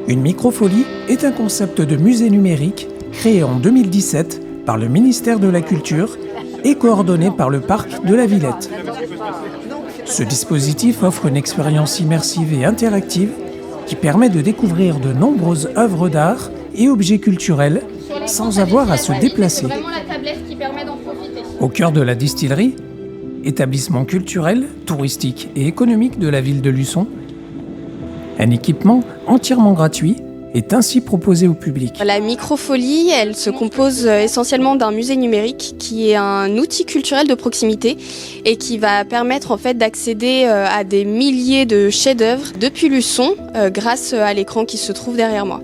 Une microfolie est un concept de musée numérique créé en 2017 par le ministère de la Culture et coordonné par le parc de la Villette. Ce dispositif offre une expérience immersive et interactive qui permet de découvrir de nombreuses œuvres d'art et objets culturels sans avoir à se déplacer. Au cœur de la distillerie, établissement culturel, touristique et économique de la ville de Luçon, un équipement entièrement gratuit est ainsi proposé au public. La microfolie, elle se compose essentiellement d'un musée numérique qui est un outil culturel de proximité et qui va permettre en fait d'accéder à des milliers de chefs-d'œuvre depuis Luçon grâce à l'écran qui se trouve derrière moi.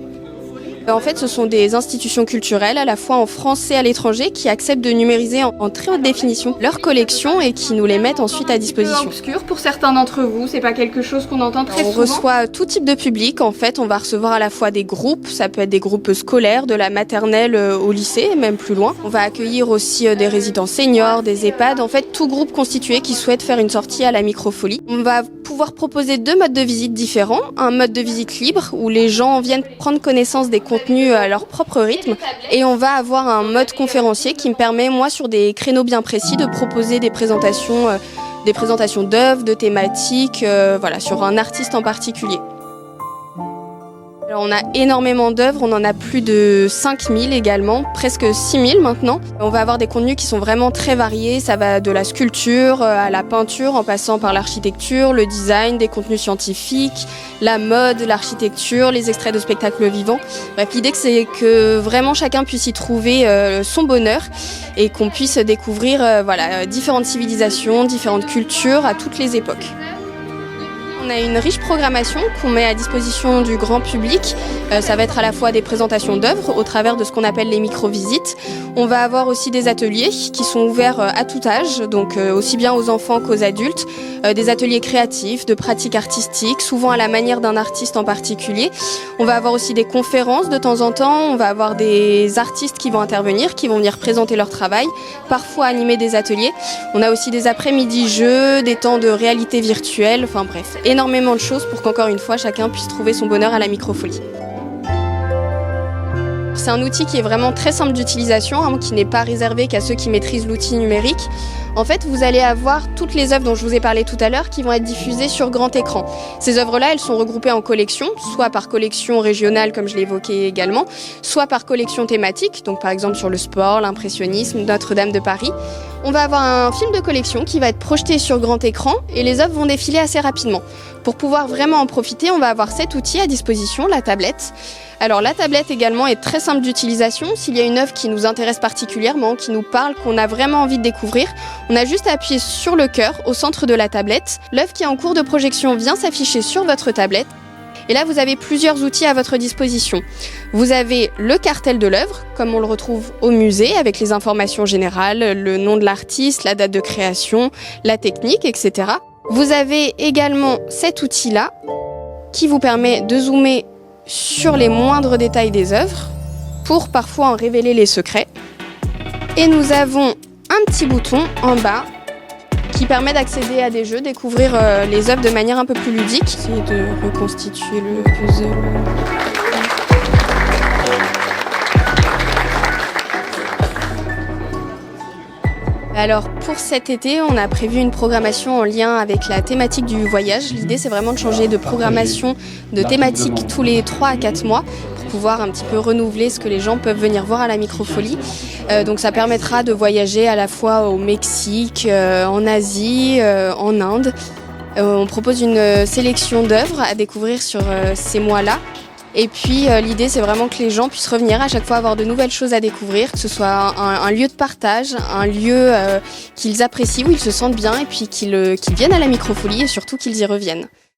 En fait, ce sont des institutions culturelles, à la fois en France et à l'étranger, qui acceptent de numériser en très haute définition leurs collections et qui nous les mettent ensuite à disposition. Obscur pour certains d'entre vous, c'est pas quelque chose qu'on entend très souvent. On reçoit tout type de public. En fait, on va recevoir à la fois des groupes, ça peut être des groupes scolaires, de la maternelle au lycée, même plus loin. On va accueillir aussi des résidents seniors, des EHPAD, en fait, tout groupe constitué qui souhaite faire une sortie à la microfolie. On va pouvoir proposer 2 modes de visite différents. Un mode de visite libre où les gens viennent prendre connaissance des contenus à leur propre rythme, et on va avoir un mode conférencier qui me permet, moi, sur des créneaux bien précis, de proposer des présentations d'œuvres, de thématiques, voilà, sur un artiste en particulier. Alors, on a énormément d'œuvres, on en a plus de 5000 également, presque 6000 maintenant. On va avoir des contenus qui sont vraiment très variés, ça va de la sculpture à la peinture, en passant par l'architecture, le design, des contenus scientifiques, la mode, l'architecture, les extraits de spectacles vivants. Bref, l'idée c'est que vraiment chacun puisse y trouver son bonheur et qu'on puisse découvrir différentes civilisations, différentes cultures à toutes les époques. On a une riche programmation qu'on met à disposition du grand public. Ça va être à la fois des présentations d'œuvres au travers de ce qu'on appelle les micro-visites. On va avoir aussi des ateliers qui sont ouverts à tout âge, donc aussi bien aux enfants qu'aux adultes. Des ateliers créatifs, de pratiques artistiques, souvent à la manière d'un artiste en particulier. On va avoir aussi des conférences de temps en temps. On va avoir des artistes qui vont intervenir, qui vont venir présenter leur travail, parfois animer des ateliers. On a aussi des après-midi jeux, des temps de réalité virtuelle, enfin bref, énormément de choses pour qu'encore une fois chacun puisse trouver son bonheur à la microfolie. C'est un outil qui est vraiment très simple d'utilisation, qui n'est pas réservé qu'à ceux qui maîtrisent l'outil numérique. En fait, vous allez avoir toutes les œuvres dont je vous ai parlé tout à l'heure qui vont être diffusées sur grand écran. Ces œuvres-là, elles sont regroupées en collections, soit par collection régionale, comme je l'ai évoqué également, soit par collection thématique, donc par exemple sur le sport, l'impressionnisme, Notre-Dame de Paris. On va avoir un film de collection qui va être projeté sur grand écran et les œuvres vont défiler assez rapidement. Pour pouvoir vraiment en profiter, on va avoir cet outil à disposition, la tablette. Alors la tablette également est très simple d'utilisation. S'il y a une œuvre qui nous intéresse particulièrement, qui nous parle, qu'on a vraiment envie de découvrir, on a juste à appuyer sur le cœur au centre de la tablette. L'œuvre qui est en cours de projection vient s'afficher sur votre tablette. Et là, vous avez plusieurs outils à votre disposition. Vous avez le cartel de l'œuvre, comme on le retrouve au musée, avec les informations générales, le nom de l'artiste, la date de création, la technique, etc. Vous avez également cet outil-là, qui vous permet de zoomer sur les moindres détails des œuvres, pour parfois en révéler les secrets. Et nous avons un petit bouton en bas, qui permet d'accéder à des jeux, découvrir les œuvres de manière un peu plus ludique. Essayer de reconstituer le puzzle. Alors pour cet été, on a prévu une programmation en lien avec la thématique du voyage. L'idée c'est vraiment de changer de programmation, de thématique tous les 3 à 4 mois pour pouvoir un petit peu renouveler ce que les gens peuvent venir voir à la microfolie. Donc ça permettra de voyager à la fois au Mexique, en Asie, en Inde. On propose une sélection d'œuvres à découvrir sur ces mois-là. Et puis l'idée c'est vraiment que les gens puissent revenir à chaque fois avoir de nouvelles choses à découvrir, que ce soit un lieu de partage, un lieu qu'ils apprécient, où ils se sentent bien et puis qu'ils viennent à la microfolie et surtout qu'ils y reviennent.